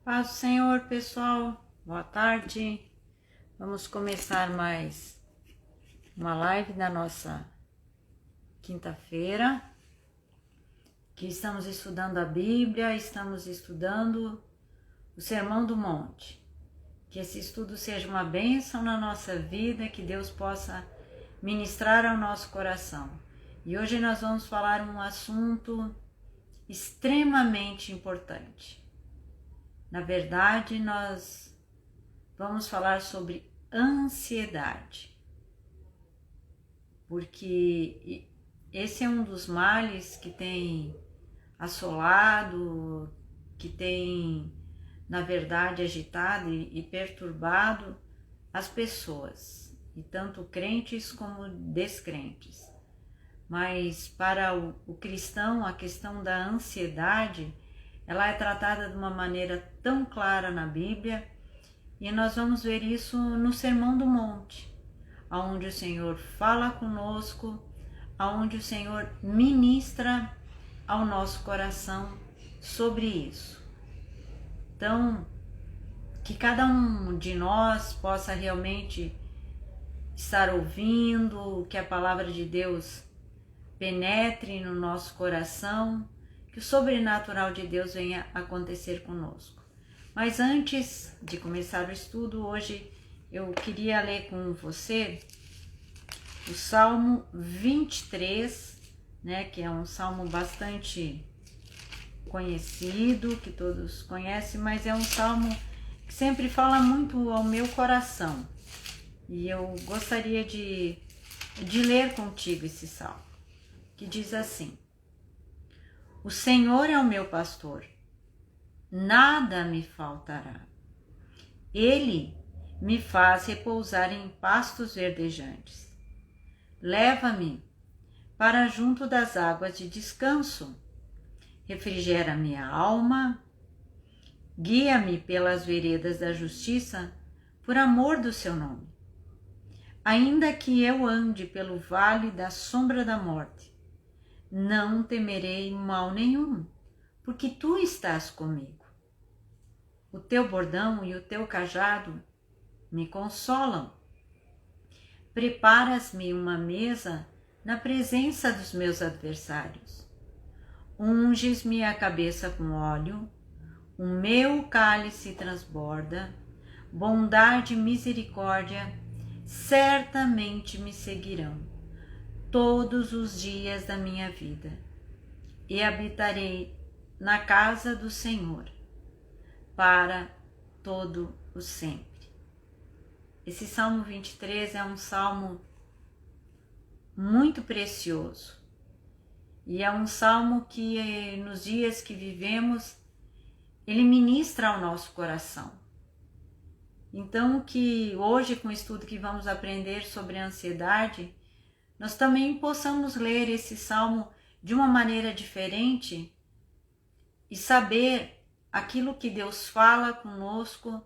Paz do Senhor, pessoal. Boa tarde. Vamos começar mais uma live da nossa quinta-feira, que estamos estudando a Bíblia, estamos estudando o Sermão do Monte. Que esse estudo seja uma bênção na nossa vida, que Deus possa ministrar ao nosso coração. E hoje nós vamos falar um assunto extremamente importante. Na verdade, nós vamos falar sobre ansiedade, porque esse é um dos males que tem assolado, que tem, na verdade, agitado e perturbado as pessoas, e tanto crentes como descrentes. Mas para o cristão, a questão da ansiedade, ela é tratada de uma maneira tão clara na Bíblia, e nós vamos ver isso no Sermão do Monte, onde o Senhor fala conosco, onde o Senhor ministra ao nosso coração sobre isso. Então, que cada um de nós possa realmente estar ouvindo, que a palavra de Deus penetre no nosso coração, que o sobrenatural de Deus venha acontecer conosco. Mas antes de começar o estudo, hoje eu queria ler com você o Salmo 23, que é um salmo bastante conhecido, que todos conhecem, mas é um salmo que sempre fala muito ao meu coração. E eu gostaria de ler contigo esse salmo, que diz assim: O Senhor é o meu pastor, nada me faltará. Ele me faz repousar em pastos verdejantes. Leva-me para junto das águas de descanso. Refrigera minha alma. Guia-me pelas veredas da justiça, por amor do seu nome. Ainda que eu ande pelo vale da sombra da morte, não temerei mal nenhum, porque tu estás comigo. O teu bordão e o teu cajado me consolam. Preparas-me uma mesa na presença dos meus adversários. Unges-me a cabeça com óleo, o meu cálice transborda. Bondade e misericórdia certamente me seguirão todos os dias da minha vida, e habitarei na casa do Senhor para todo o sempre. Esse Salmo 23 é um salmo muito precioso, e é um salmo que nos dias que vivemos, ele ministra ao nosso coração. Então que hoje, com o estudo que vamos aprender sobre a ansiedade, nós também possamos ler esse salmo de uma maneira diferente e saber aquilo que Deus fala conosco,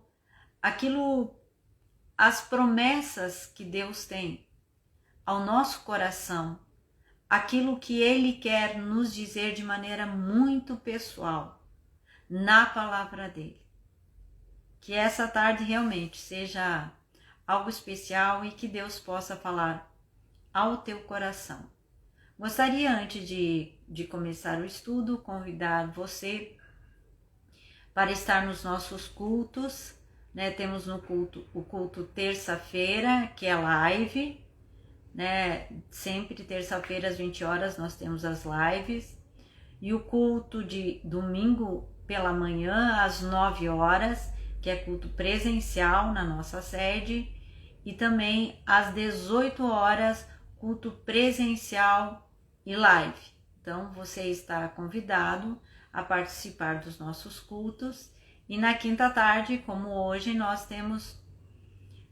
as promessas que Deus tem ao nosso coração, aquilo que Ele quer nos dizer de maneira muito pessoal na palavra dele. Que essa tarde realmente seja algo especial e que Deus possa falar ao teu coração. Gostaria, antes de começar o estudo, convidar você para estar nos nossos cultos, Temos no o culto terça-feira, que é live, Sempre terça-feira às 20 horas nós temos as lives, e o culto de domingo pela manhã às 9 horas, que é culto presencial na nossa sede, e também às 18 horas, culto presencial e live. Então, você está convidado a participar dos nossos cultos. E na quinta tarde, como hoje, nós temos,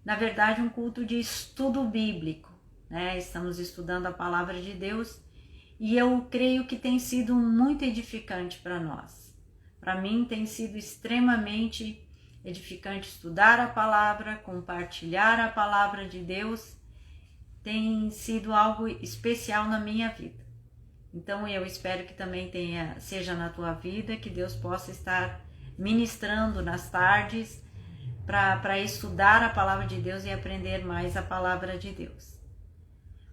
na verdade, um culto de estudo bíblico, Estamos estudando a palavra de Deus, e eu creio que tem sido muito edificante para nós. Para mim, tem sido extremamente edificante estudar a palavra, compartilhar a palavra de Deus, tem sido algo especial na minha vida. Então eu espero que também seja na tua vida, que Deus possa estar ministrando nas tardes para estudar a palavra de Deus e aprender mais a palavra de Deus.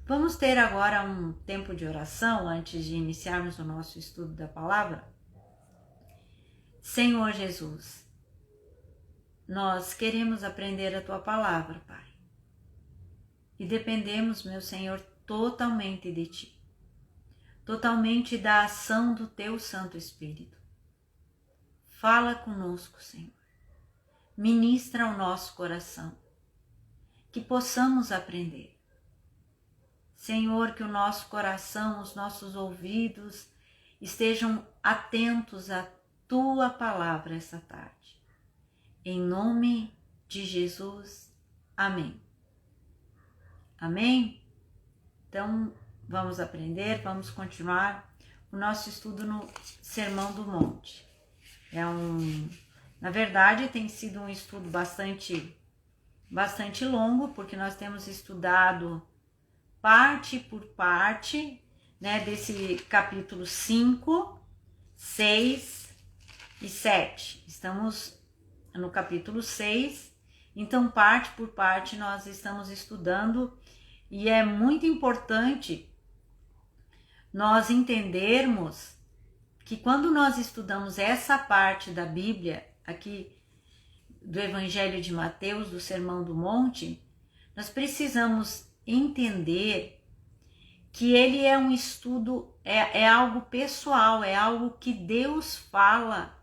Vamos ter agora um tempo de oração antes de iniciarmos o nosso estudo da palavra. Senhor Jesus, nós queremos aprender a Tua palavra, Pai. E dependemos, meu Senhor, totalmente de Ti. Totalmente da ação do Teu Santo Espírito. Fala conosco, Senhor. Ministra ao nosso coração. Que possamos aprender. Senhor, que o nosso coração, os nossos ouvidos estejam atentos à Tua palavra essa tarde. Em nome de Jesus. Amém. Amém? Então, vamos aprender, vamos continuar o nosso estudo no Sermão do Monte. Na verdade, tem sido um estudo bastante longo, porque nós temos estudado parte por parte, né, desse capítulo 5, 6 e 7. Estamos no capítulo 6, então parte por parte nós estamos estudando, e é muito importante nós entendermos que quando nós estudamos essa parte da Bíblia, aqui do Evangelho de Mateus, do Sermão do Monte, nós precisamos entender que ele é um estudo, é algo pessoal, é algo que Deus fala,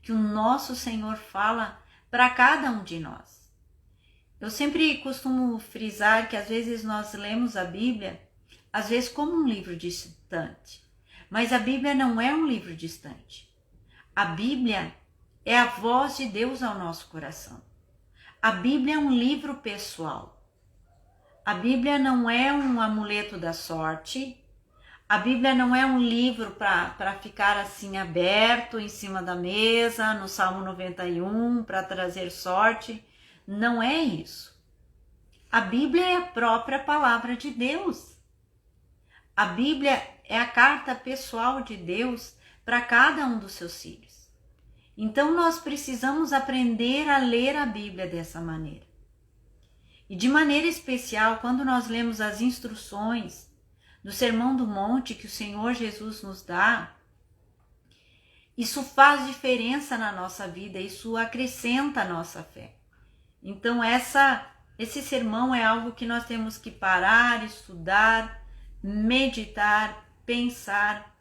que o nosso Senhor fala para cada um de nós. Eu sempre costumo frisar que às vezes nós lemos a Bíblia, às vezes como um livro distante, mas a Bíblia não é um livro distante. A Bíblia é a voz de Deus ao nosso coração. A Bíblia é um livro pessoal. A Bíblia não é um amuleto da sorte. A Bíblia não é um livro para ficar assim aberto em cima da mesa, no Salmo 91, para trazer sorte. Não é isso. A Bíblia é a própria palavra de Deus. A Bíblia é a carta pessoal de Deus para cada um dos seus filhos. Então nós precisamos aprender a ler a Bíblia dessa maneira. E de maneira especial, quando nós lemos as instruções do Sermão do Monte que o Senhor Jesus nos dá, isso faz diferença na nossa vida, isso acrescenta a nossa fé. Então esse sermão é algo que nós temos que parar, estudar, meditar, pensar.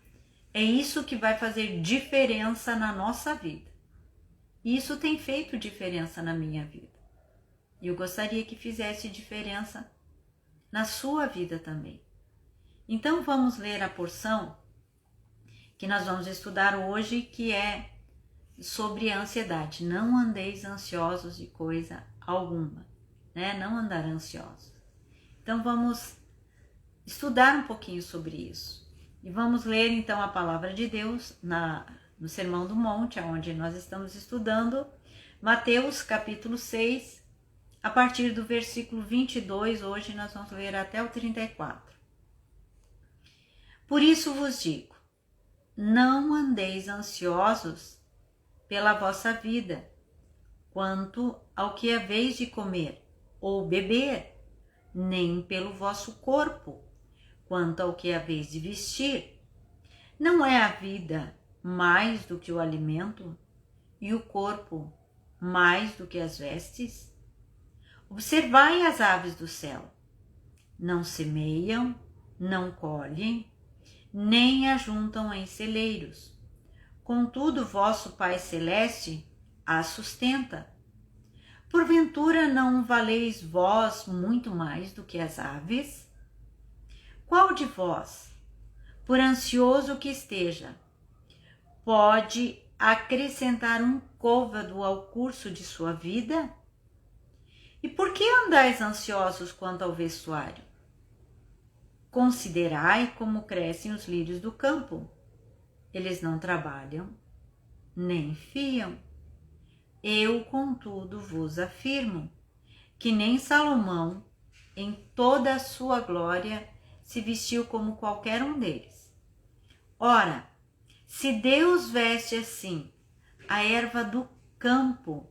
É isso que vai fazer diferença na nossa vida. E isso tem feito diferença na minha vida. E eu gostaria que fizesse diferença na sua vida também. Então vamos ler a porção que nós vamos estudar hoje, que é sobre a ansiedade. Não andeis ansiosos de coisa alguma, né? Não andar ansiosos. Então vamos estudar um pouquinho sobre isso. E vamos ler então a palavra de Deus no Sermão do Monte, onde nós estamos estudando, Mateus capítulo 6, a partir do versículo 22, hoje nós vamos ler até o 34. Por isso vos digo, não andeis ansiosos pela vossa vida, quanto ao que haveis de comer ou beber, nem pelo vosso corpo, quanto ao que haveis de vestir. Não é a vida mais do que o alimento, e o corpo mais do que as vestes? Observai as aves do céu. Não semeiam, não colhem, nem ajuntam em celeiros. Contudo, vosso Pai Celeste as sustenta. Porventura não valeis vós muito mais do que as aves? Qual de vós, por ansioso que esteja, pode acrescentar um côvado ao curso de sua vida? E por que andais ansiosos quanto ao vestuário? Considerai como crescem os lírios do campo. Eles não trabalham, nem fiam. Eu, contudo, vos afirmo que nem Salomão, em toda a sua glória, se vestiu como qualquer um deles. Ora, se Deus veste assim a erva do campo,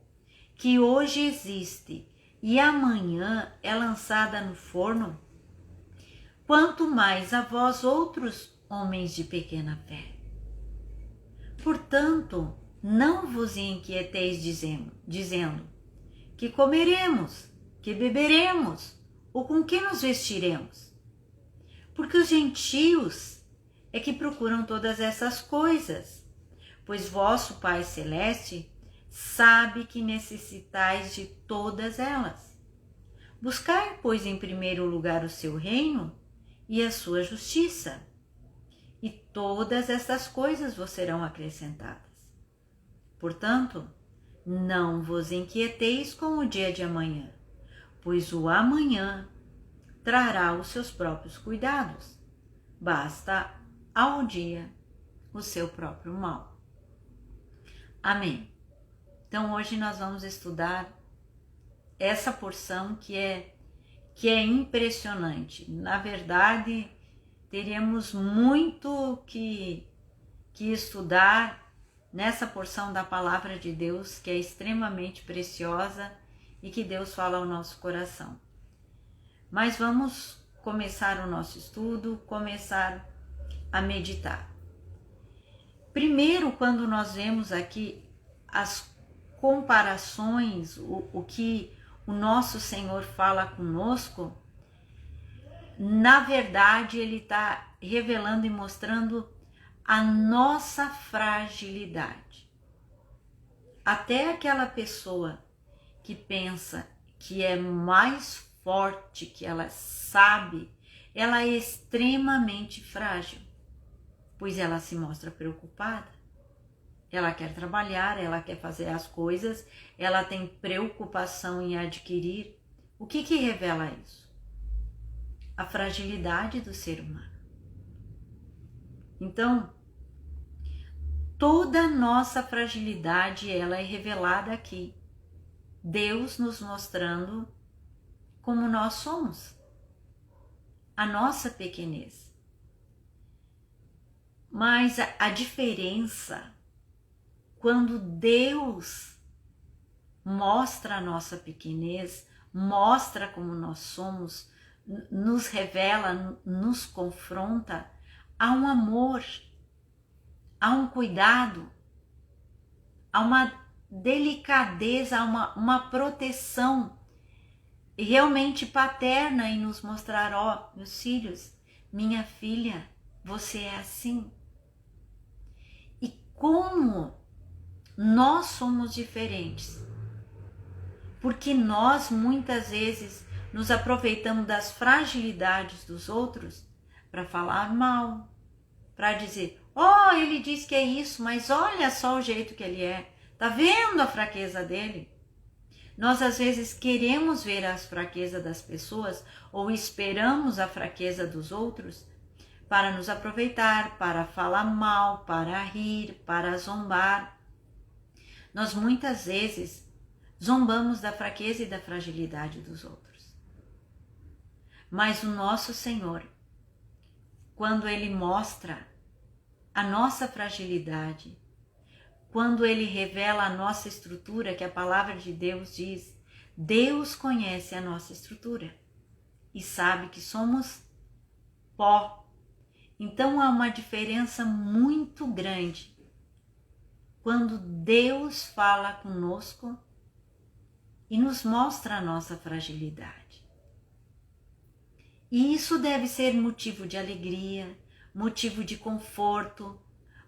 que hoje existe e amanhã é lançada no forno, quanto mais a vós outros homens de pequena fé. Portanto, não vos inquieteis dizendo que comeremos, que beberemos, ou com que nos vestiremos. Porque os gentios é que procuram todas essas coisas, pois vosso Pai Celeste sabe que necessitais de todas elas. Buscai, pois, em primeiro lugar o seu reino e a sua justiça, e todas essas coisas vos serão acrescentadas. Portanto, não vos inquieteis com o dia de amanhã, pois o amanhã trará os seus próprios cuidados. Basta ao dia o seu próprio mal. Amém. Então hoje nós vamos estudar essa porção que é impressionante. Na verdade, teríamos muito que estudar nessa porção da palavra de Deus, que é extremamente preciosa e que Deus fala ao nosso coração. Mas vamos começar o nosso estudo, começar a meditar. Primeiro, quando nós vemos aqui as comparações, o que o nosso Senhor fala conosco, na verdade Ele está revelando e mostrando a nossa fragilidade. Até aquela pessoa que pensa que é mais forte, que ela sabe, ela é extremamente frágil, pois ela se mostra preocupada. Ela quer trabalhar, ela quer fazer as coisas, ela tem preocupação em adquirir. O que revela isso? A fragilidade do ser humano. Então, toda a nossa fragilidade, ela é revelada aqui. Deus nos mostrando como nós somos, a nossa pequenez. Mas a diferença, quando Deus mostra a nossa pequenez, mostra como nós somos, nos revela, nos confronta, há um amor, há um cuidado, há uma delicadeza, há uma proteção realmente paterna em nos mostrar, ó, meus filhos, minha filha, você é assim. E como nós somos diferentes, porque nós muitas vezes nos aproveitamos das fragilidades dos outros para falar mal, para dizer, ó, ele diz que é isso, mas olha só o jeito que ele é, tá vendo a fraqueza dele? Nós às vezes queremos ver as fraquezas das pessoas ou esperamos a fraqueza dos outros para nos aproveitar, para falar mal, para rir, para zombar. Nós muitas vezes zombamos da fraqueza e da fragilidade dos outros. Mas o nosso Senhor, quando Ele mostra a nossa fragilidade, quando Ele revela a nossa estrutura, que a palavra de Deus diz, Deus conhece a nossa estrutura e sabe que somos pó. Então há uma diferença muito grande quando Deus fala conosco e nos mostra a nossa fragilidade. E isso deve ser motivo de alegria, motivo de conforto,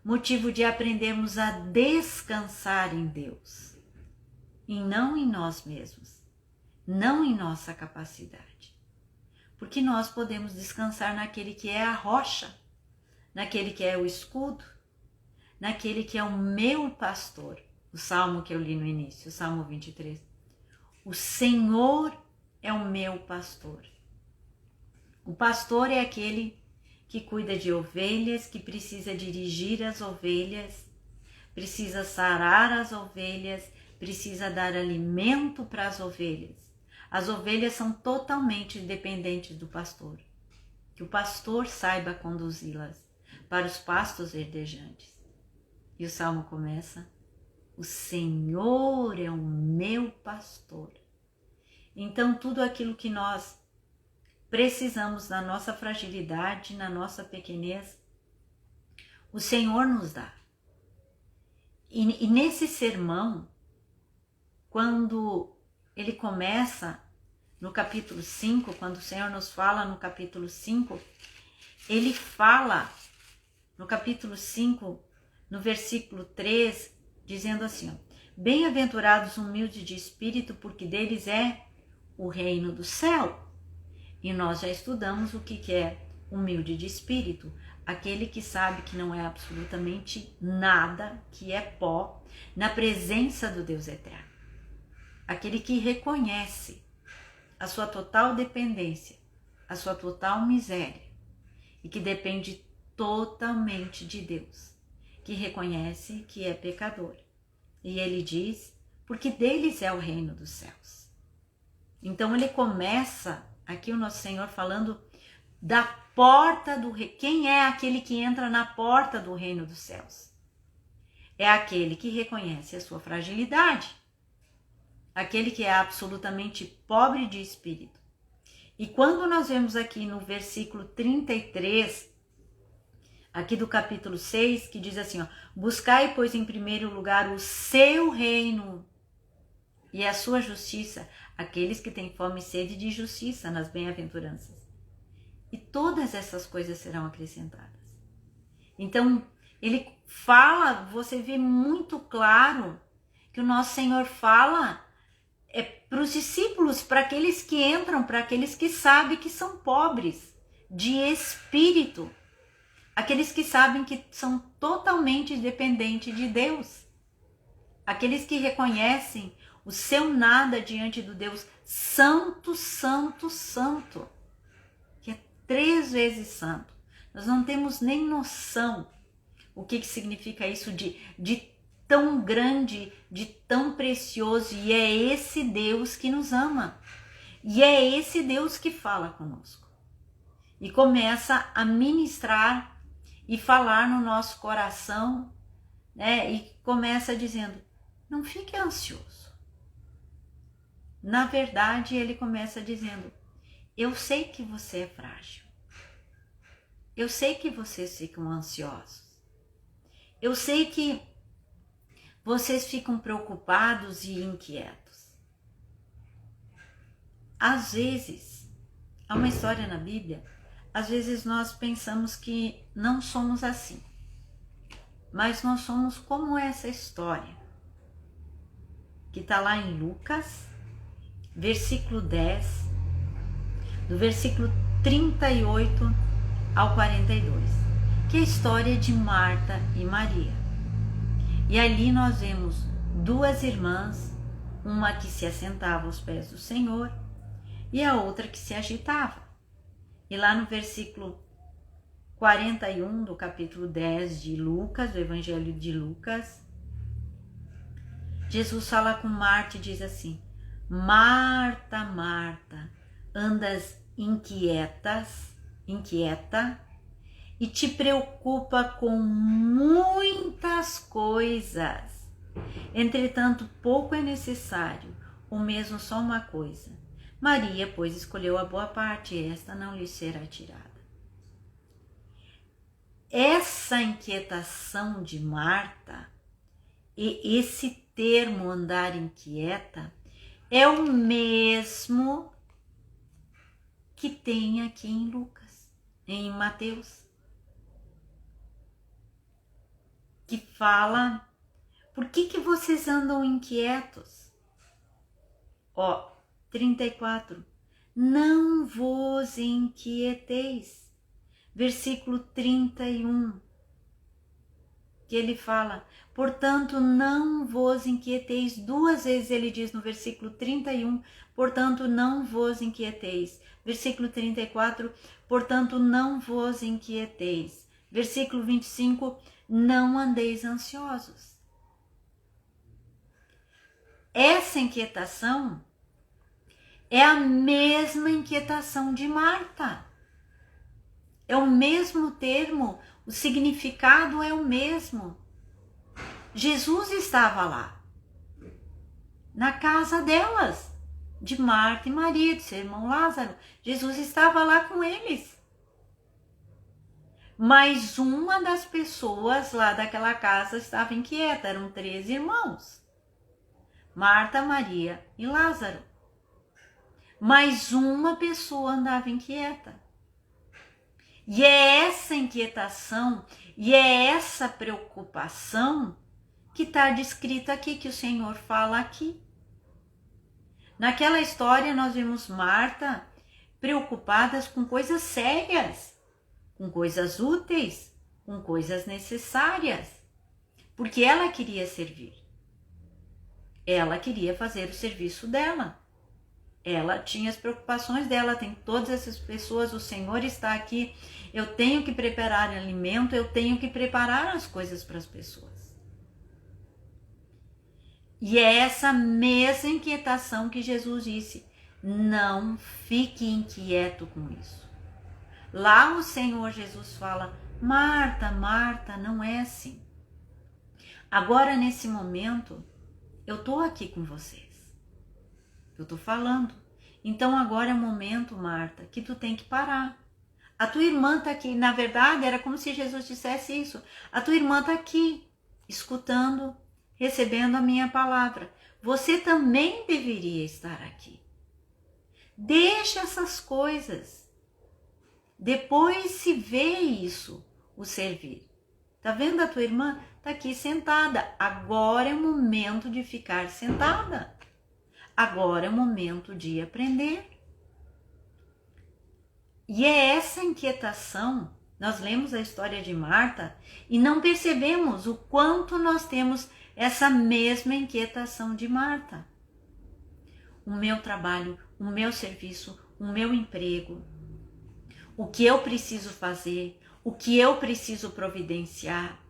motivo de aprendermos a descansar em Deus e não em nós mesmos, não em nossa capacidade. Porque nós podemos descansar naquele que é a rocha, naquele que é o escudo, naquele que é o meu pastor. O salmo que eu li no início, o Salmo 23. O Senhor é o meu pastor. O pastor é aquele que cuida de ovelhas, que precisa dirigir as ovelhas, precisa sarar as ovelhas, precisa dar alimento para as ovelhas. As ovelhas são totalmente dependentes do pastor. Que o pastor saiba conduzi-las para os pastos verdejantes. E o salmo começa: O Senhor é o meu pastor. Então, tudo aquilo que nós precisamos na nossa fragilidade, na nossa pequenez, o Senhor nos dá. E nesse sermão, quando ele começa no capítulo 5, quando o Senhor nos fala no capítulo 5, ele fala no capítulo 5, no versículo 3, dizendo assim, ó, bem-aventurados humildes de espírito, porque deles é o reino do céu. E nós já estudamos o que é humilde de espírito, aquele que sabe que não é absolutamente nada, que é pó, na presença do Deus eterno. Aquele que reconhece a sua total dependência, a sua total miséria, e que depende totalmente de Deus, que reconhece que é pecador. E ele diz, porque deles é o reino dos céus. Então ele começa aqui o nosso Senhor falando da porta do reino. Quem é aquele que entra na porta do reino dos céus? É aquele que reconhece a sua fragilidade, aquele que é absolutamente pobre de espírito. E quando nós vemos aqui no versículo 33, aqui do capítulo 6, que diz assim, ó, buscai, pois, em primeiro lugar o seu reino e a sua justiça, aqueles que têm fome e sede de justiça nas bem-aventuranças. E todas essas coisas serão acrescentadas. Então, ele fala, você vê muito claro que o nosso Senhor fala para os discípulos, para aqueles que entram, para aqueles que sabem que são pobres de espírito, aqueles que sabem que são totalmente dependentes de Deus, aqueles que reconhecem o seu nada diante do Deus santo, santo, santo, que é 3 vezes santo. Nós não temos nem noção o que significa isso de tão grande, de tão precioso, e é esse Deus que nos ama, e é esse Deus que fala conosco, e começa a ministrar e falar no nosso coração, né? E começa dizendo, não fique ansioso. Na verdade, ele começa dizendo, eu sei que você é frágil, eu sei que vocês ficam ansiosos, eu sei que vocês ficam preocupados e inquietos. Às vezes, há uma história na Bíblia, às vezes nós pensamos que não somos assim, mas nós somos como essa história, que está lá em Lucas, versículo 10, do versículo 38 ao 42, que é a história de Marta e Maria. E ali nós vemos 2 irmãs, uma que se assentava aos pés do Senhor e a outra que se agitava. E lá no versículo 41 do capítulo 10 de Lucas, do Evangelho de Lucas, Jesus fala com Marta e diz assim, Marta, Marta, andas inquieta e te preocupa com muitas coisas. Entretanto, pouco é necessário, ou mesmo só uma coisa. Maria, pois, escolheu a boa parte, e esta não lhe será tirada. Essa inquietação de Marta, e esse termo andar inquieta, é o mesmo que tem aqui em Lucas, em Mateus, que fala, por que vocês andam inquietos? Ó, 34, não vos inquieteis. Versículo 31, que ele fala, portanto não vos inquieteis. 2 vezes ele diz no versículo 31, portanto não vos inquieteis. Versículo 34, portanto não vos inquieteis. Versículo 25, não andeis ansiosos. Essa inquietação é a mesma inquietação de Marta. É o mesmo termo, o significado é o mesmo. Jesus estava lá, na casa delas, de Marta e Maria, de seu irmão Lázaro. Jesus estava lá com eles. Mas uma das pessoas lá daquela casa estava inquieta. Eram 3 irmãos: Marta, Maria e Lázaro. Mas uma pessoa andava inquieta. E é essa inquietação e é essa preocupação que está descrita aqui, que o Senhor fala aqui. Naquela história nós vimos Marta preocupada com coisas sérias, com coisas úteis, com coisas necessárias, porque ela queria servir. Ela queria fazer o serviço dela. Ela tinha as preocupações dela, tem todas essas pessoas, o Senhor está aqui, eu tenho que preparar alimento, eu tenho que preparar as coisas para as pessoas. E é essa mesma inquietação que Jesus disse: não fique inquieto com isso. Lá o Senhor Jesus fala: Marta, Marta, não é assim. Agora, nesse momento, eu estou aqui com vocês. Eu estou falando. Então agora é o momento, Marta, que tu tem que parar. A tua irmã está aqui. Na verdade, era como se Jesus dissesse isso. A tua irmã está aqui, escutando, recebendo a minha palavra. Você também deveria estar aqui. Deixa essas coisas. Depois se vê isso, o servir. Tá vendo a tua irmã? Tá aqui sentada. Agora é o momento de ficar sentada. Agora é o momento de aprender. E é essa inquietação. Nós lemos a história de Marta e não percebemos o quanto nós temos essa mesma inquietação de Marta. O meu trabalho, o meu serviço, o meu emprego, o que eu preciso fazer, o que eu preciso providenciar,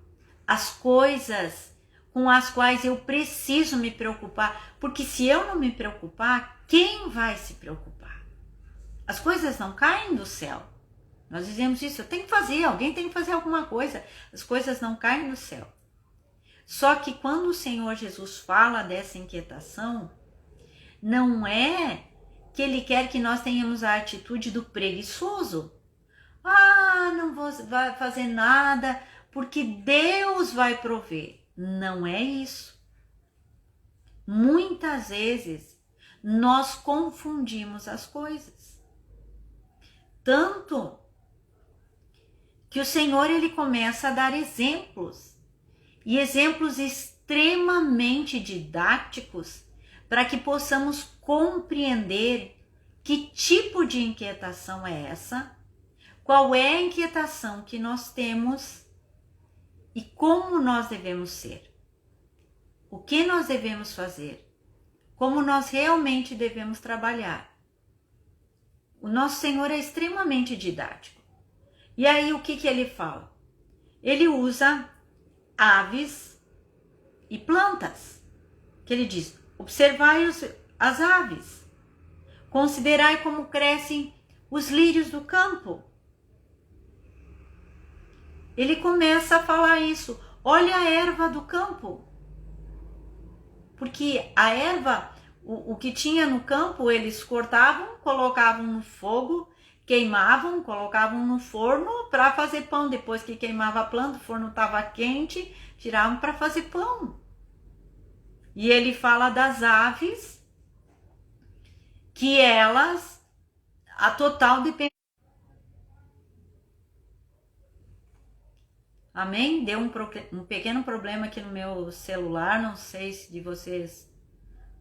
as coisas com as quais eu preciso me preocupar, porque se eu não me preocupar, quem vai se preocupar? As coisas não caem do céu. Nós dizemos isso, eu tenho que fazer, alguém tem que fazer alguma coisa. As coisas não caem do céu. Só que quando o Senhor Jesus fala dessa inquietação, não é que Ele quer que nós tenhamos a atitude do preguiçoso. Não vou fazer nada porque Deus vai prover. Não é isso. Muitas vezes nós confundimos as coisas. Tanto que o Senhor ele começa a dar exemplos. E exemplos extremamente didáticos para que possamos compreender que tipo de inquietação é essa, qual é a inquietação que nós temos e como nós devemos ser, o que nós devemos fazer, como nós realmente devemos trabalhar. O nosso Senhor é extremamente didático. E aí o que ele fala? Ele usa aves e plantas, que ele diz: observai as aves, considerai como crescem os lírios do campo. Ele começa a falar isso, olha a erva do campo, porque a erva, o que tinha no campo, eles cortavam, colocavam no fogo, queimavam, colocavam no forno para fazer pão. Depois que queimava a planta, o forno estava quente, tiravam para fazer pão. E ele fala das aves, que elas, a total dependência. Amém? Deu um pequeno problema aqui no meu celular, não sei se de vocês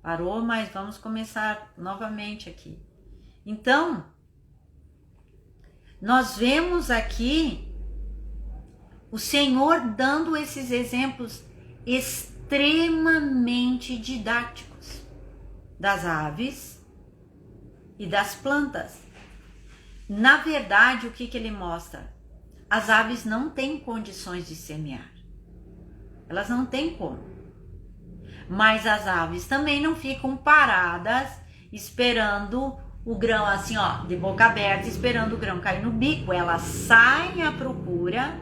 parou, mas vamos começar novamente aqui. Então, nós vemos aqui o Senhor dando esses exemplos extremamente didáticos das aves e das plantas. Na verdade, o que ele mostra? As aves não têm condições de semear. Elas não têm como. Mas as aves também não ficam paradas esperando o grão assim, ó, de boca aberta, esperando o grão cair no bico. Elas saem à procura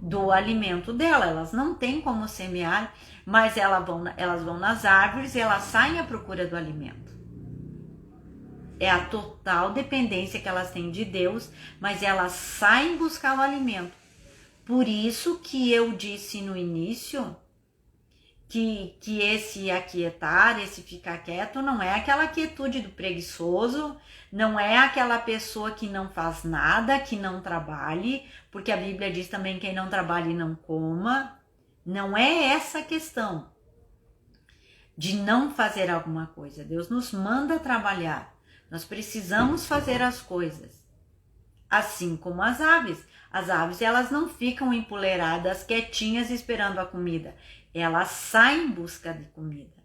do alimento dela. Elas não têm como semear, mas elas vão nas árvores e elas saem à procura do alimento. É a total dependência que elas têm de Deus, mas elas saem buscar o alimento. Por isso que eu disse no início que esse aquietar, esse ficar quieto, não é aquela quietude do preguiçoso, não é aquela pessoa que não faz nada, que não trabalhe, porque a Bíblia diz também quem não trabalhe não coma. Não é essa a questão de não fazer alguma coisa. Deus nos manda trabalhar. Nós precisamos fazer as coisas. Assim como as aves. As aves, elas não ficam empoleiradas, quietinhas, esperando a comida. Elas saem em busca de comida.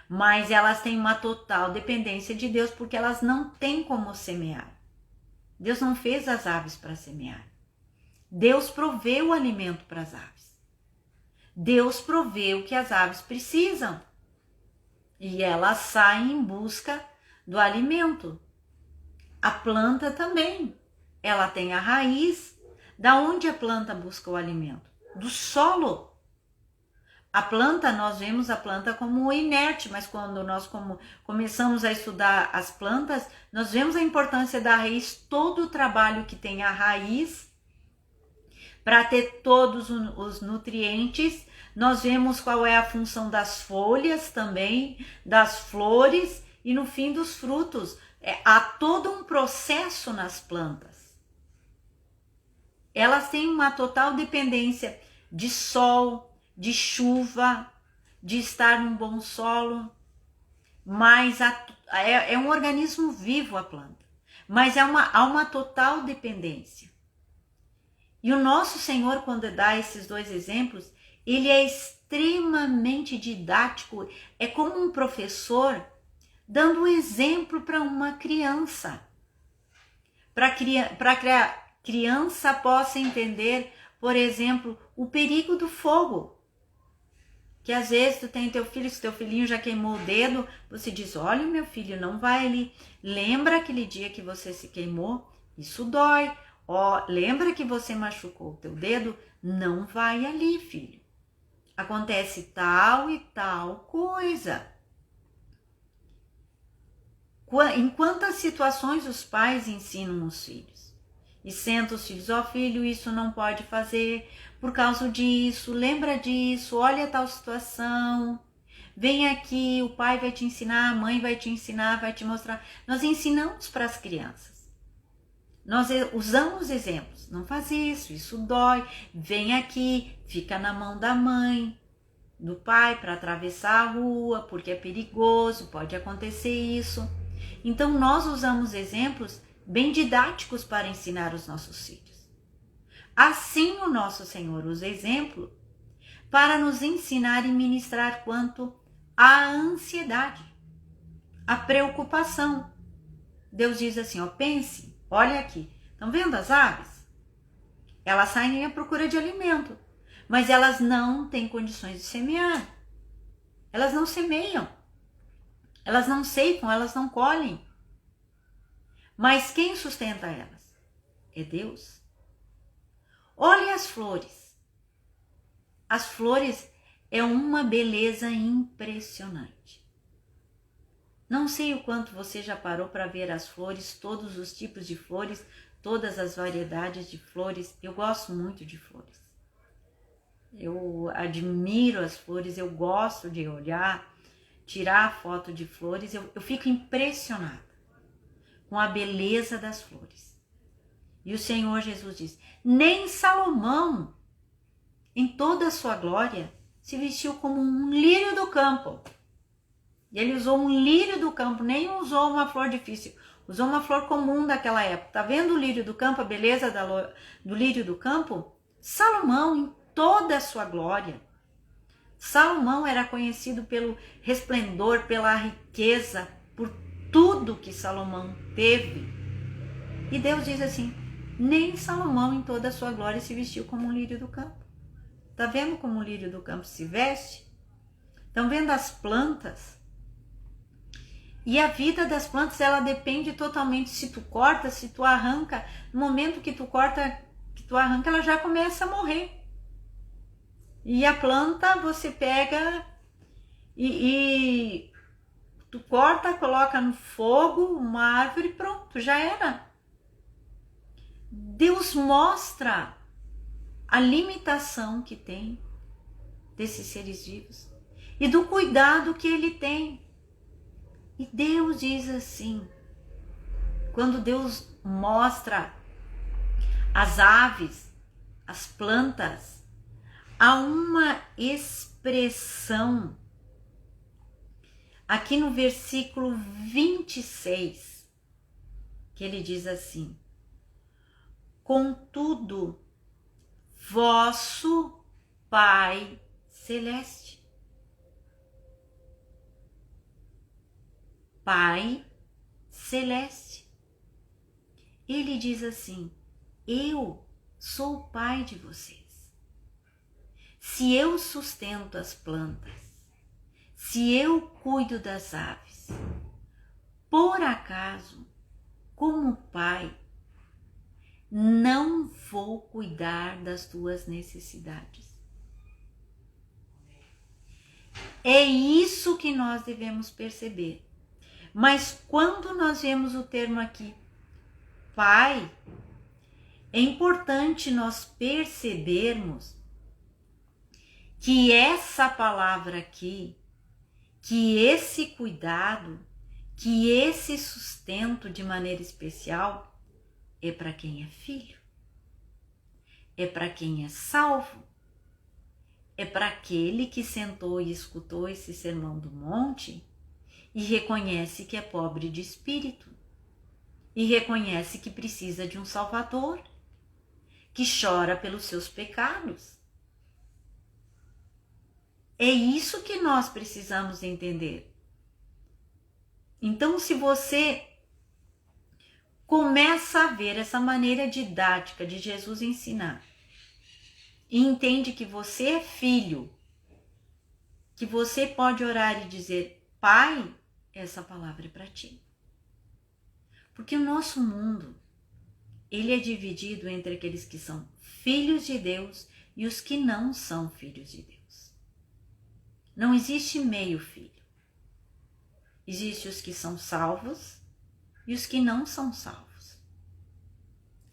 Mas elas têm uma total dependência de Deus, porque elas não têm como semear. Deus não fez as aves para semear. Deus proveu o alimento para as aves. Deus proveu o que as aves precisam. E elas saem em busca do alimento. A planta também. Ela tem a raiz. Da onde a planta busca o alimento? Do solo. A planta, nós vemos a planta como inerte, mas quando nós começamos a estudar as plantas, nós vemos a importância da raiz, todo o trabalho que tem a raiz para ter todos os nutrientes. Nós vemos qual é a função das folhas também, das flores e no fim dos frutos. Há todo um processo nas plantas. Elas têm uma total dependência de sol, de chuva, de estar num bom solo, mas é um organismo vivo a planta, mas há uma total dependência. E o nosso Senhor, quando dá esses dois exemplos, ele é extremamente didático, é como um professor dando um exemplo para uma criança, para que a criança possa entender, por exemplo, o perigo do fogo. Que às vezes tu tem teu filho, se teu filhinho já queimou o dedo, você diz, olha meu filho, não vai ali. Lembra aquele dia que você se queimou? Isso dói. Lembra que você machucou o teu dedo? Não vai ali, filho. Acontece tal e tal coisa. Em quantas situações os pais ensinam os filhos? E sentam os filhos, filho, isso não pode fazer por causa disso, lembra disso, olha tal situação, vem aqui, o pai vai te ensinar, a mãe vai te ensinar, vai te mostrar. Nós ensinamos para as crianças, nós usamos exemplos, não faz isso dói, vem aqui, fica na mão da mãe, do pai para atravessar a rua, porque é perigoso, pode acontecer isso. Então nós usamos exemplos bem didáticos para ensinar os nossos filhos. Assim o nosso Senhor usa exemplo para nos ensinar e ministrar quanto à ansiedade, à preocupação. Deus diz assim, pense, olha aqui, estão vendo as aves? Elas saem à procura de alimento, mas elas não têm condições de semear. Elas não semeiam, elas não ceifam, elas não colhem. Mas quem sustenta elas? É Deus. Olhe as flores. As flores é uma beleza impressionante. Não sei o quanto você já parou para ver as flores, todos os tipos de flores, todas as variedades de flores. Eu gosto muito de flores. Eu admiro as flores, eu gosto de olhar, tirar foto de flores. Eu fico impressionada com a beleza das flores. E o Senhor Jesus diz, nem Salomão, em toda a sua glória, se vestiu como um lírio do campo. E ele usou um lírio do campo, nem usou uma flor difícil, usou uma flor comum daquela época. Tá vendo o lírio do campo, a beleza do lírio do campo? Salomão, em toda a sua glória. Salomão era conhecido pelo resplendor, pela riqueza, por tudo que Salomão teve. E Deus diz assim, nem Salomão em toda a sua glória se vestiu como um lírio do campo. Tá vendo como o lírio do campo se veste? Estão vendo as plantas? E a vida das plantas, ela depende totalmente se tu corta, se tu arranca. No momento que tu corta, que tu arranca, ela já começa a morrer. E a planta você pega e tu corta, coloca no fogo, uma árvore, pronto, já era. Deus mostra a limitação que tem desses seres vivos e do cuidado que ele tem. E Deus diz assim, quando Deus mostra as aves, as plantas, há uma expressão aqui no versículo 26, que ele diz assim: contudo, vosso Pai Celeste. Pai Celeste. Ele diz assim: eu sou o Pai de vocês. Se eu sustento as plantas, se eu cuido das aves, por acaso, como Pai, não vou cuidar das tuas necessidades? É isso que nós devemos perceber. Mas quando nós vemos o termo aqui, Pai, é importante nós percebermos que essa palavra aqui, que esse cuidado, que esse sustento de maneira especial é para quem é filho, é para quem é salvo, é para aquele que sentou e escutou esse sermão do monte e reconhece que é pobre de espírito, e reconhece que precisa de um Salvador, que chora pelos seus pecados. É isso que nós precisamos entender. Então, se você começa a ver essa maneira didática de Jesus ensinar, e entende que você é filho, que você pode orar e dizer, Pai, essa palavra é para ti. Porque o nosso mundo, ele é dividido entre aqueles que são filhos de Deus e os que não são filhos de Deus. Não existe meio filho. Existem os que são salvos e os que não são salvos.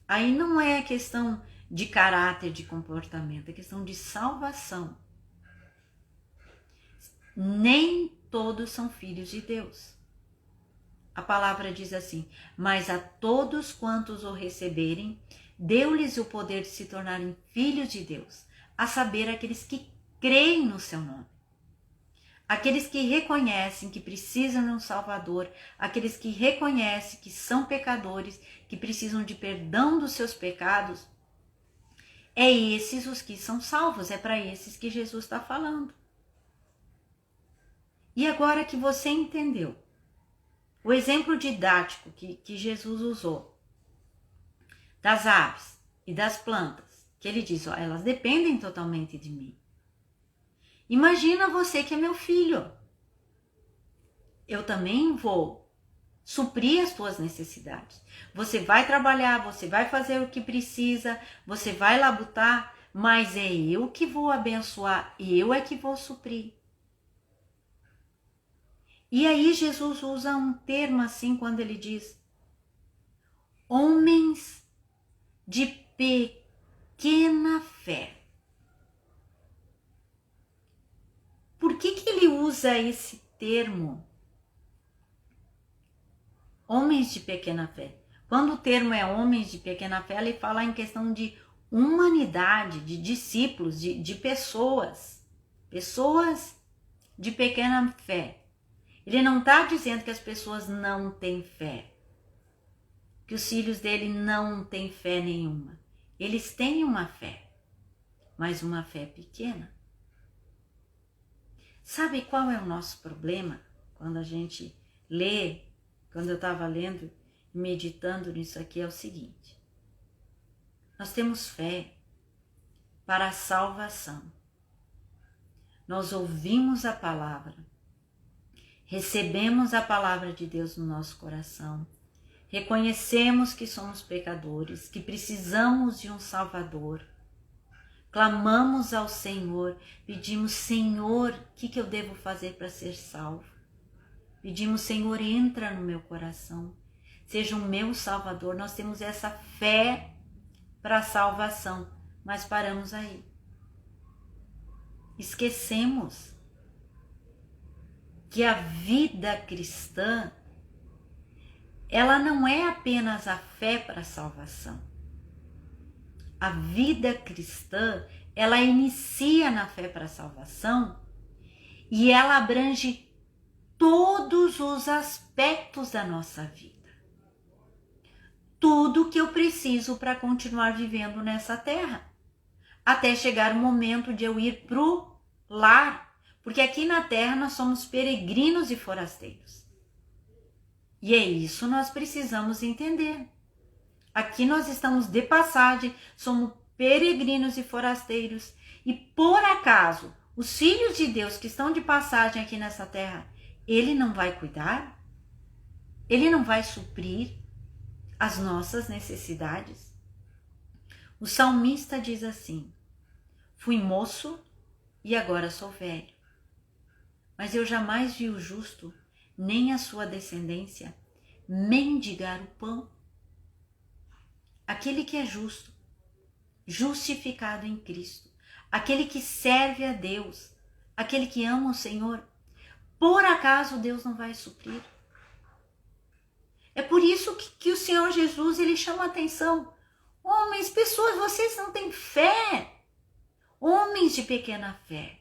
Aí não é questão de caráter, de comportamento, é questão de salvação. Nem todos são filhos de Deus. A palavra diz assim, mas a todos quantos o receberem, deu-lhes o poder de se tornarem filhos de Deus, a saber, aqueles que creem no seu nome. Aqueles que reconhecem que precisam de um Salvador, aqueles que reconhecem que são pecadores, que precisam de perdão dos seus pecados, é esses os que são salvos, é para esses que Jesus está falando. E agora que você entendeu o exemplo didático que Jesus usou das aves e das plantas, que ele diz, ó, elas dependem totalmente de mim. Imagina você que é meu filho. Eu também vou suprir as tuas necessidades. Você vai trabalhar, você vai fazer o que precisa, você vai labutar, mas é eu que vou abençoar, eu é que vou suprir. E aí Jesus usa um termo assim quando ele diz, homens de pequena fé. Por que ele usa esse termo? Homens de pequena fé. Quando o termo é homens de pequena fé, ele fala em questão de humanidade, de discípulos, de pessoas. Pessoas de pequena fé. Ele não está dizendo que as pessoas não têm fé. Que os filhos dele não têm fé nenhuma. Eles têm uma fé, mas uma fé pequena. Sabe qual é o nosso problema quando a gente lê, quando eu estava lendo e meditando nisso aqui, é o seguinte. Nós temos fé para a salvação. Nós ouvimos a palavra, recebemos a palavra de Deus no nosso coração, reconhecemos que somos pecadores, que precisamos de um Salvador. clamamos ao Senhor, pedimos, Senhor, o que eu devo fazer para ser salvo? Pedimos, Senhor, entra no meu coração, seja o meu Salvador. Nós temos essa fé para a salvação, mas paramos aí. Esquecemos que a vida cristã, ela não é apenas a fé para a salvação. A vida cristã, ela inicia na fé para a salvação e ela abrange todos os aspectos da nossa vida. Tudo que eu preciso para continuar vivendo nessa terra, até chegar o momento de eu ir pro lar, porque aqui na terra nós somos peregrinos e forasteiros. E é isso nós precisamos entender. Aqui nós estamos de passagem, somos peregrinos e forasteiros, e por acaso, os filhos de Deus que estão de passagem aqui nessa terra, Ele não vai cuidar? Ele não vai suprir as nossas necessidades? O salmista diz assim: fui moço e agora sou velho, mas eu jamais vi o justo, nem a sua descendência, mendigar o pão. Aquele que é justo, justificado em Cristo, aquele que serve a Deus, aquele que ama o Senhor, por acaso Deus não vai suprir? É por isso que o Senhor Jesus, ele chama a atenção. Homens, pessoas, vocês não têm fé. Homens de pequena fé,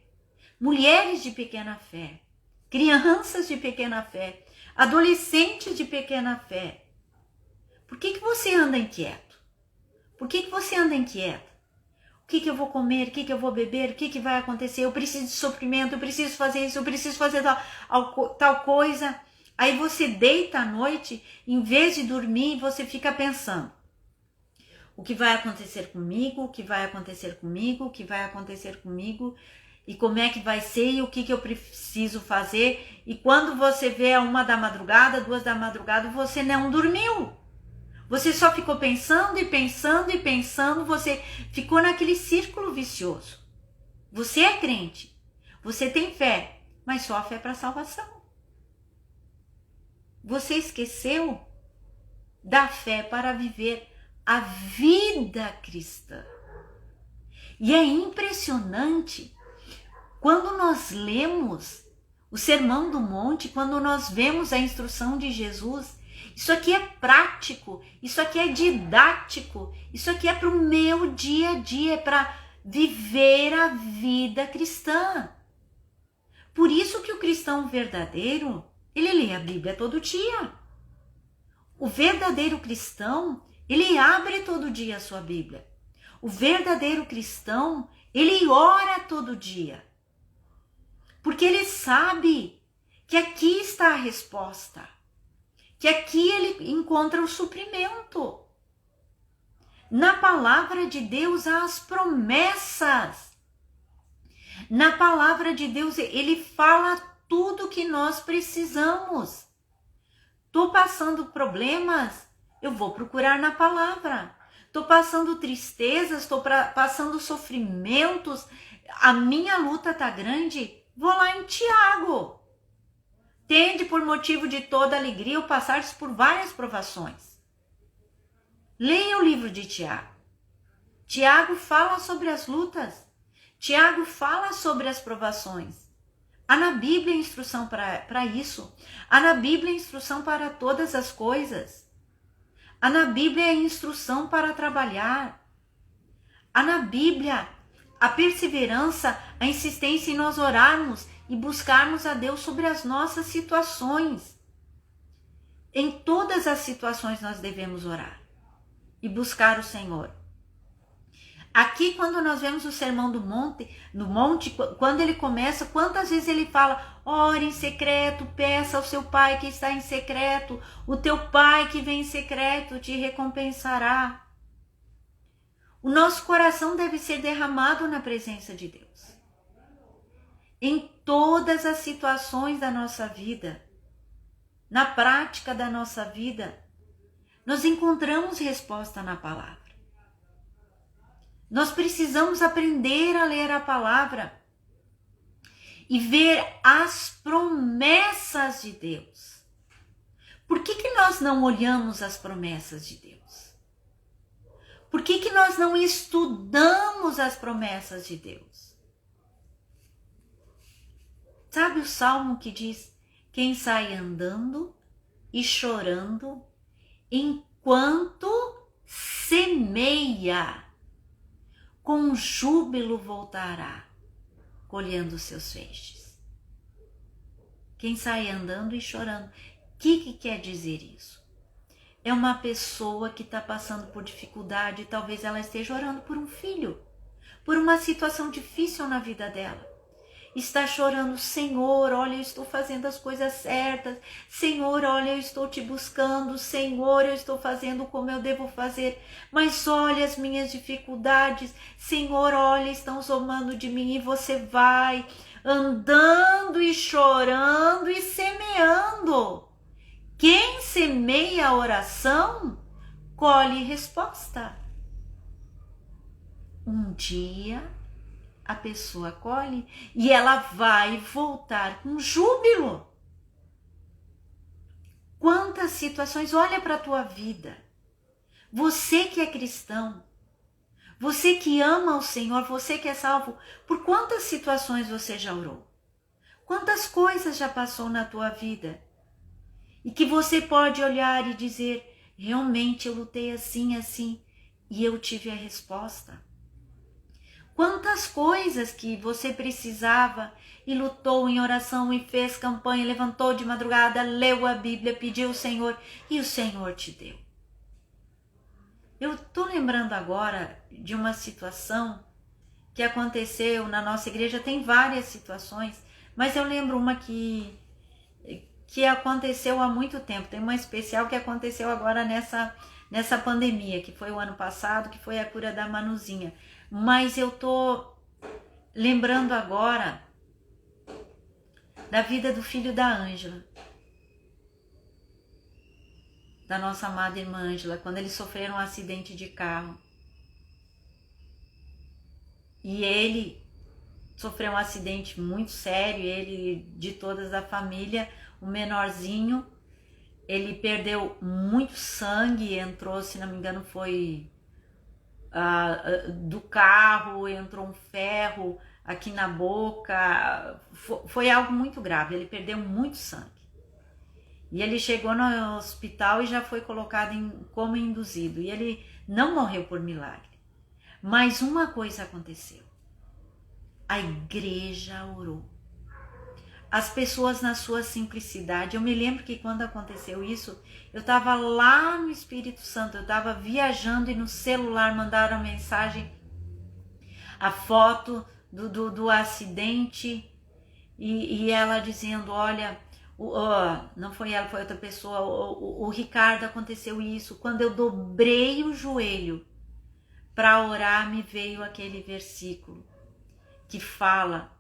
mulheres de pequena fé, crianças de pequena fé, adolescentes de pequena fé. Por que você anda inquieto? Por que você anda inquieta? O que eu vou comer? O que eu vou beber? O que vai acontecer? Eu preciso de suprimento, eu preciso fazer isso, eu preciso fazer tal coisa. Aí você deita à noite, em vez de dormir, você fica pensando: o que vai acontecer comigo? O que vai acontecer comigo? O que vai acontecer comigo? E como é que vai ser? E o que eu preciso fazer? E quando você vê a 1 da madrugada, 2 da madrugada, você não dormiu. Você só ficou pensando e pensando e pensando, você ficou naquele círculo vicioso. Você é crente, você tem fé, mas só a fé para a salvação. Você esqueceu da fé para viver a vida cristã. E é impressionante quando nós lemos o Sermão do Monte, quando nós vemos a instrução de Jesus. Isso aqui é prático, isso aqui é didático, isso aqui é para o meu dia a dia, é para viver a vida cristã. Por isso que o cristão verdadeiro, ele lê a Bíblia todo dia. O verdadeiro cristão, ele abre todo dia a sua Bíblia. O verdadeiro cristão, ele ora todo dia. Porque ele sabe que aqui está a resposta. Que aqui ele encontra o suprimento. Na palavra de Deus há as promessas. Na palavra de Deus ele fala tudo que nós precisamos. Estou passando problemas, eu vou procurar na palavra. Estou passando tristezas, estou passando sofrimentos, a minha luta está grande, vou lá em Tiago. Tende por motivo de toda alegria ou passares por várias provações. Leia o livro de Tiago. Tiago fala sobre as lutas. Tiago fala sobre as provações. Há na Bíblia instrução para isso. Há na Bíblia instrução para todas as coisas. Há na Bíblia instrução para trabalhar. Há na Bíblia a perseverança, a insistência em nós orarmos e buscarmos a Deus sobre as nossas situações. Em todas as situações nós devemos orar e buscar o Senhor. Aqui, quando nós vemos o Sermão do Monte, no monte, quando ele começa, quantas vezes ele fala: ore em secreto, peça ao seu pai que está em secreto, o teu pai que vem em secreto te recompensará. O nosso coração deve ser derramado na presença de Deus. Em todas as situações da nossa vida, na prática da nossa vida, nós encontramos resposta na palavra. Nós precisamos aprender a ler a palavra e ver as promessas de Deus. Por que nós não olhamos as promessas de Deus? Por que nós não estudamos as promessas de Deus? Sabe o salmo que diz: quem sai andando e chorando enquanto semeia, com júbilo voltará, colhendo seus feixes. Quem sai andando e chorando. O que quer dizer isso? É uma pessoa que está passando por dificuldade, talvez ela esteja orando por um filho, por uma situação difícil na vida dela. Está chorando: Senhor, olha, eu estou fazendo as coisas certas. Senhor, olha, eu estou te buscando. Senhor, eu estou fazendo como eu devo fazer. Mas olha as minhas dificuldades. Senhor, olha, estão zombando de mim. E você vai andando e chorando e semeando. Quem semeia a oração, colhe resposta. Um dia a pessoa colhe e ela vai voltar com júbilo. Quantas situações, olha para a tua vida. Você que é cristão, você que ama o Senhor, você que é salvo, por quantas situações você já orou? Quantas coisas já passou na tua vida? E que você pode olhar e dizer: realmente eu lutei assim, assim, e eu tive a resposta. Quantas coisas que você precisava e lutou em oração e fez campanha, levantou de madrugada, leu a Bíblia, pediu ao Senhor e o Senhor te deu. Eu estou lembrando agora de uma situação que aconteceu na nossa igreja. Tem várias situações, mas eu lembro uma que aconteceu há muito tempo. Tem uma especial que aconteceu agora nessa pandemia, que foi o ano passado, que foi a cura da Manuzinha. Mas eu tô lembrando agora da vida do filho da Ângela, da nossa amada irmã Ângela, quando eles sofreram um acidente de carro. E ele sofreu um acidente muito sério, ele de todas da família, o menorzinho, ele perdeu muito sangue, entrou, se não me engano, foi do carro, entrou um ferro aqui na boca, foi algo muito grave, ele perdeu muito sangue. E ele chegou no hospital e já foi colocado em coma induzido, e ele não morreu por milagre. Mas uma coisa aconteceu, a igreja orou. As pessoas na sua simplicidade. Eu me lembro que quando aconteceu isso, eu estava lá no Espírito Santo, eu estava viajando e no celular mandaram a mensagem, a foto do acidente, e ela dizendo: olha, não foi ela, foi outra pessoa, o Ricardo, aconteceu isso. Quando eu dobrei o joelho para orar, me veio aquele versículo que fala: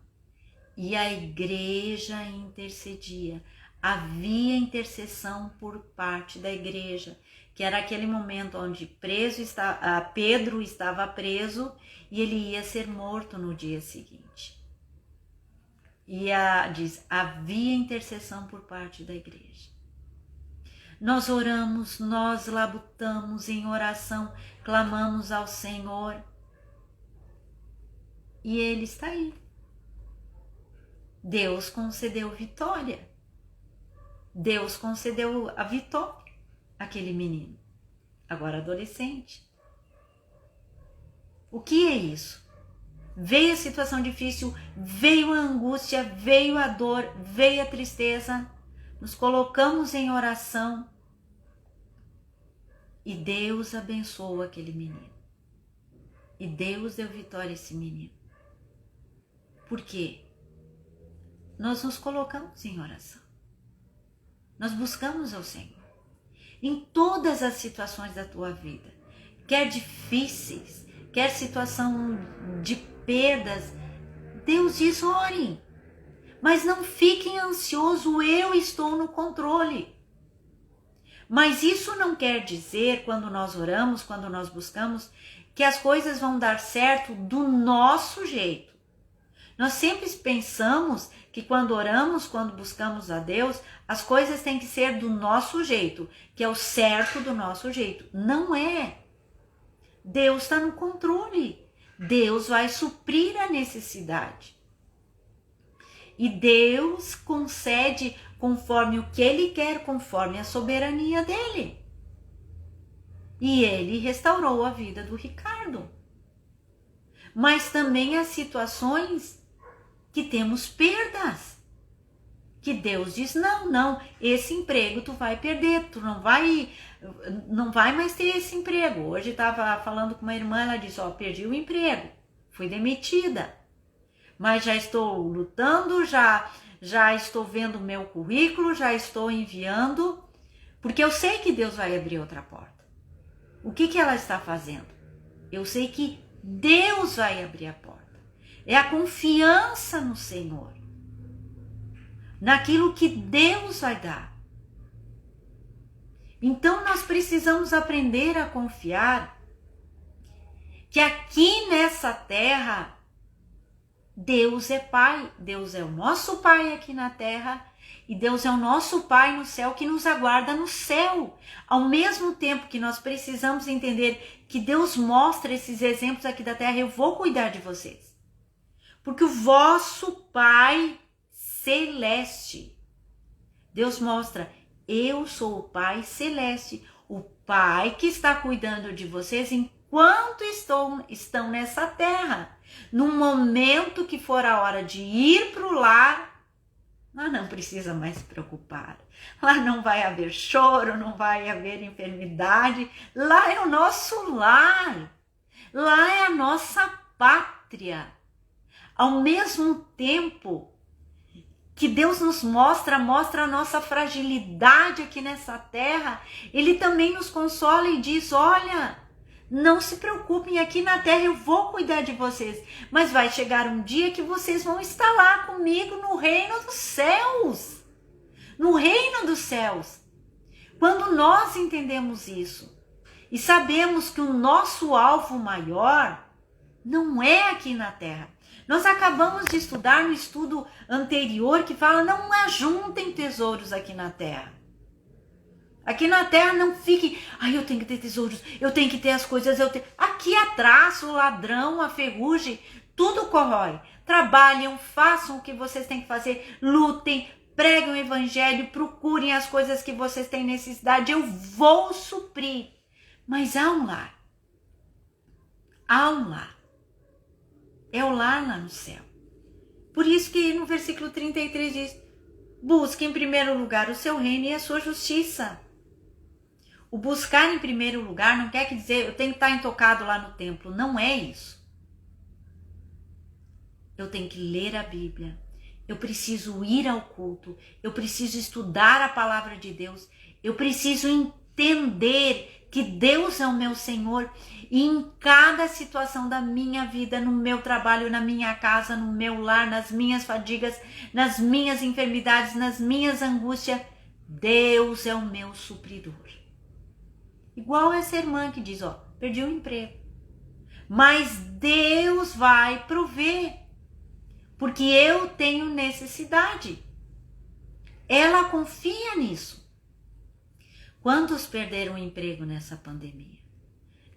e a igreja intercedia. Havia intercessão por parte da igreja, que era aquele momento onde Pedro estava preso e ele ia ser morto no dia seguinte. E diz: havia intercessão por parte da igreja. Nós oramos, nós labutamos em oração, clamamos ao Senhor. E Ele está aí. Deus concedeu vitória. Deus concedeu a vitória àquele menino, agora adolescente. O que é isso? Veio a situação difícil, veio a angústia, veio a dor, veio a tristeza. Nos colocamos em oração e Deus abençoou aquele menino. E Deus deu vitória a esse menino. Por quê? Nós nos colocamos em oração. Nós buscamos ao Senhor. Em todas as situações da tua vida, quer difíceis, quer situação de perdas, Deus diz: orem, mas não fiquem ansiosos, eu estou no controle. Mas isso não quer dizer, quando nós oramos, quando nós buscamos, que as coisas vão dar certo do nosso jeito. Nós sempre pensamos que quando oramos, quando buscamos a Deus, as coisas têm que ser do nosso jeito, que é o certo do nosso jeito. Não é. Deus está no controle. Deus vai suprir a necessidade. E Deus concede conforme o que Ele quer, conforme a soberania dEle. E Ele restaurou a vida do Ricardo. Mas também há situações que temos perdas. Que Deus diz, não, esse emprego tu vai perder, tu não vai mais ter esse emprego. Hoje estava falando com uma irmã, ela disse, perdi o emprego, fui demitida. Mas já estou lutando, já estou vendo o meu currículo, já estou enviando, porque eu sei que Deus vai abrir outra porta. O que ela está fazendo? Eu sei que Deus vai abrir a porta. É a confiança no Senhor, naquilo que Deus vai dar. Então nós precisamos aprender a confiar que aqui nessa terra Deus é Pai, Deus é o nosso Pai aqui na terra e Deus é o nosso Pai no céu que nos aguarda no céu. Ao mesmo tempo que nós precisamos entender que Deus mostra esses exemplos aqui da terra, eu vou cuidar de vocês. Porque o vosso Pai celeste, Deus mostra, eu sou o Pai celeste, o Pai que está cuidando de vocês enquanto estão nessa terra. No momento que for a hora de ir para o lar, lá não precisa mais se preocupar. Lá não vai haver choro, não vai haver enfermidade. Lá é o nosso lar. Lá é a nossa pátria. Ao mesmo tempo que Deus nos mostra a nossa fragilidade aqui nessa terra, Ele também nos consola e diz, olha, não se preocupem, aqui na terra eu vou cuidar de vocês, mas vai chegar um dia que vocês vão estar lá comigo no reino dos céus. No reino dos céus. Quando nós entendemos isso e sabemos que o nosso alvo maior não é aqui na terra. Nós acabamos de estudar no estudo anterior que fala, não ajuntem tesouros aqui na terra. Aqui na terra não fique, eu tenho que ter tesouros, eu tenho que ter as coisas, Aqui atrás o ladrão, a ferrugem, tudo corrói. Trabalhem, façam o que vocês têm que fazer, lutem, preguem o evangelho, procurem as coisas que vocês têm necessidade, eu vou suprir. Mas há um lar. Há um lar. É o lar lá no céu. Por isso que no versículo 33 diz, busque em primeiro lugar o seu reino e a sua justiça. O buscar em primeiro lugar não quer dizer eu tenho que estar intocado lá no templo. Não é isso. Eu tenho que ler a Bíblia. Eu preciso ir ao culto. Eu preciso estudar a palavra de Deus. Eu preciso entender que Deus é o meu Senhor. E em cada situação da minha vida, no meu trabalho, na minha casa, no meu lar, nas minhas fadigas, nas minhas enfermidades, nas minhas angústias, Deus é o meu supridor. Igual essa irmã que diz, perdi o emprego. Mas Deus vai prover. Porque eu tenho necessidade. Ela confia nisso. Quantos perderam o emprego nessa pandemia?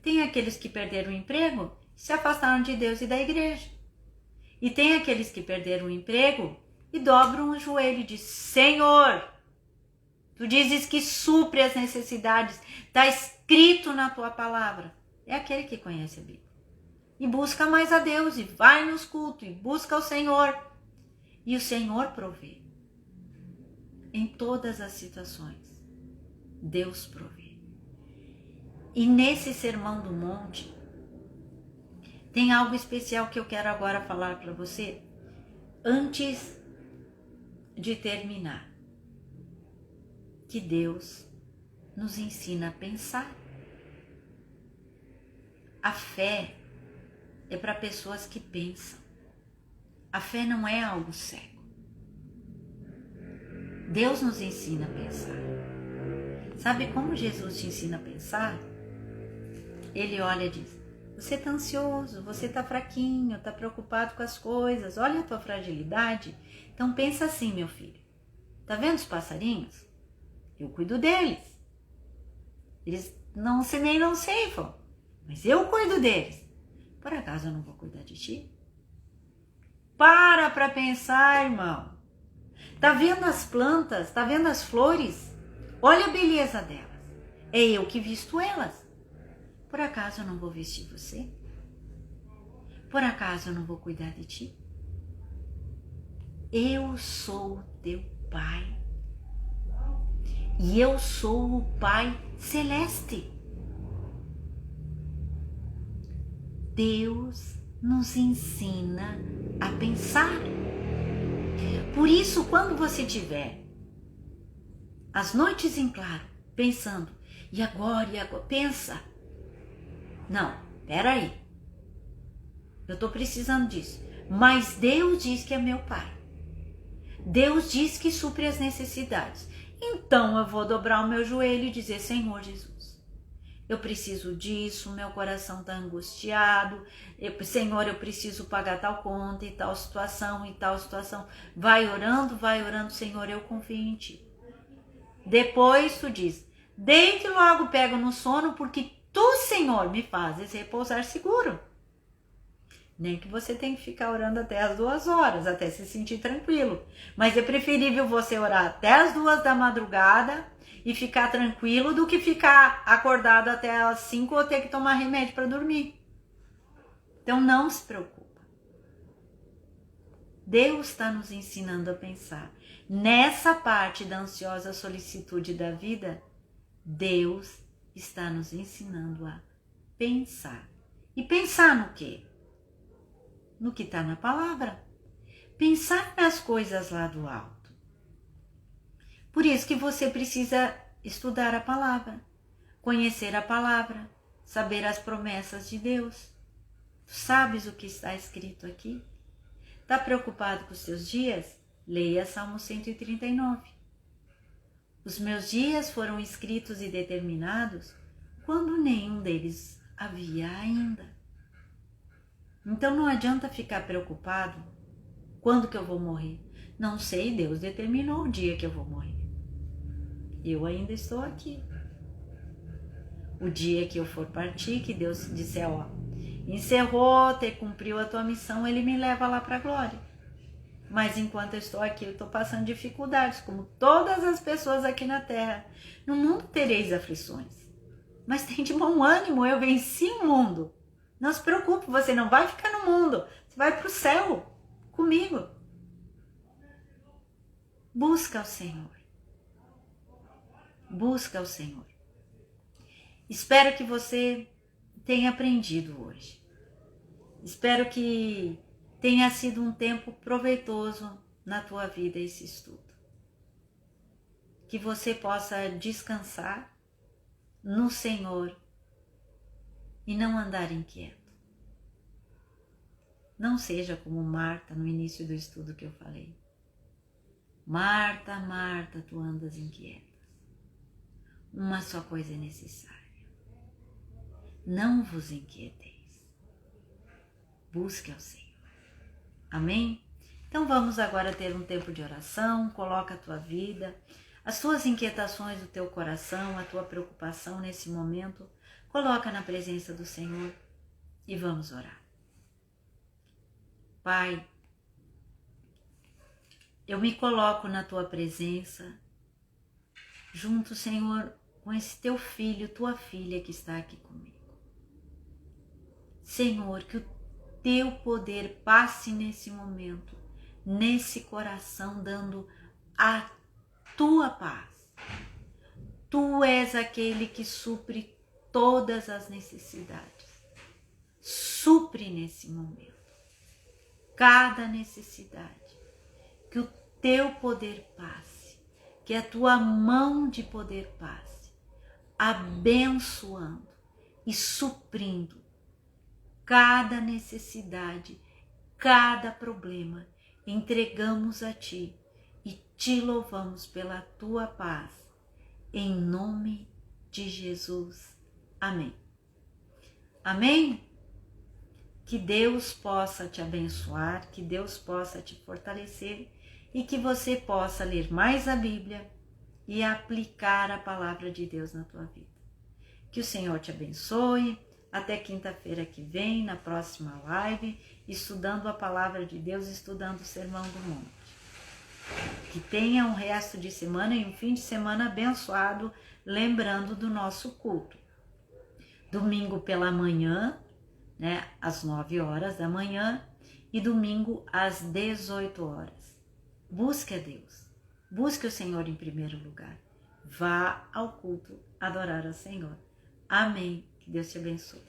Tem aqueles que perderam o emprego e se afastaram de Deus e da igreja. E tem aqueles que perderam o emprego e dobram o joelho e dizem, Senhor, Tu dizes que supre as necessidades, está escrito na Tua palavra. É aquele que conhece a Bíblia. E busca mais a Deus, e vai nos cultos, e busca o Senhor. E o Senhor provê. Em todas as situações, Deus provê. E nesse Sermão do Monte, tem algo especial que eu quero agora falar para você, antes de terminar. Que Deus nos ensina a pensar. A fé é para pessoas que pensam. A fé não é algo cego. Deus nos ensina a pensar. Sabe como Jesus te ensina a pensar? Ele olha e diz, Você está ansioso, você está fraquinho, está preocupado com as coisas. Olha a tua fragilidade. Então pensa assim, meu filho. Tá vendo os passarinhos? Eu cuido deles. Eles não ceifam, mas eu cuido deles. Por acaso eu não vou cuidar de ti? Para pensar, irmão. Tá vendo as plantas? Tá vendo as flores? Olha a beleza delas. É eu que visto elas. Por acaso eu não vou vestir você? Por acaso eu não vou cuidar de ti? Eu sou teu Pai. E eu sou o Pai Celeste. Deus nos ensina a pensar. Por isso, quando você tiver as noites em claro, pensando, e agora, pensa. Não, peraí. Eu estou precisando disso. Mas Deus diz que é meu Pai. Deus diz que supre as necessidades. Então eu vou dobrar o meu joelho e dizer, Senhor Jesus, eu preciso disso, meu coração está angustiado, Senhor, eu preciso pagar tal conta e tal situação e tal situação. Vai orando, Senhor, eu confio em Ti. Depois tu diz, deite logo, pego no sono, porque Tu, Senhor, me fazes repousar seguro. Nem que você tenha que ficar orando até as 2 horas, até se sentir tranquilo. Mas é preferível você orar até as 2 da madrugada e ficar tranquilo do que ficar acordado até as 5 ou ter que tomar remédio para dormir. Então não se preocupa. Deus está nos ensinando a pensar. Nessa parte da ansiosa solicitude da vida, Deus está nos ensinando a pensar. E pensar no quê? No que está na palavra. Pensar nas coisas lá do alto. Por isso que você precisa estudar a palavra, conhecer a palavra, saber as promessas de Deus. Tu sabes o que está escrito aqui? Está preocupado com os teus dias? Leia Salmo 139. Os meus dias foram escritos e determinados quando nenhum deles havia ainda. Então não adianta ficar preocupado. Quando que eu vou morrer? Não sei, Deus determinou o dia que eu vou morrer. Eu ainda estou aqui. O dia que eu for partir, que Deus disser, ó, encerrou, te cumpriu a tua missão, Ele me leva lá para a glória. Mas enquanto eu estou aqui, eu estou passando dificuldades, como todas as pessoas aqui na Terra. No mundo tereis aflições. Mas tem de bom ânimo, eu venci o mundo. Não se preocupe, você não vai ficar no mundo, você vai para o céu comigo. Busca o Senhor. Busca o Senhor. Espero que você tenha aprendido hoje. Espero que tenha sido um tempo proveitoso na tua vida esse estudo. Que você possa descansar no Senhor e não andar inquieto. Não seja como Marta no início do estudo que eu falei. Marta, Marta, tu andas inquietas. Uma só coisa é necessária. Não vos inquieteis. Busque ao Senhor. Amém? Então vamos agora ter um tempo de oração. Coloca a tua vida, as tuas inquietações do teu coração, a tua preocupação nesse momento. Coloca na presença do Senhor e vamos orar. Pai, eu me coloco na tua presença, junto, Senhor, com esse teu filho, tua filha que está aqui comigo. Senhor, que o teu poder passe nesse momento, nesse coração, dando a tua paz. Tu és aquele que supre todas as necessidades. Supre nesse momento cada necessidade. Que o teu poder passe, que a tua mão de poder passe, abençoando e suprindo cada necessidade, cada problema. Entregamos a ti e te louvamos pela tua paz. Em nome de Jesus. Amém. Amém? Que Deus possa te abençoar, que Deus possa te fortalecer e que você possa ler mais a Bíblia e aplicar a palavra de Deus na tua vida. Que o Senhor te abençoe. Até quinta-feira que vem, na próxima live, estudando a palavra de Deus, estudando o Sermão do Monte. Que tenha um resto de semana e um fim de semana abençoado, lembrando do nosso culto. Domingo pela manhã, né, às 9 horas da manhã, e domingo às 18 horas. Busque a Deus, busque o Senhor em primeiro lugar. Vá ao culto adorar ao Senhor. Amém. Que Deus te abençoe.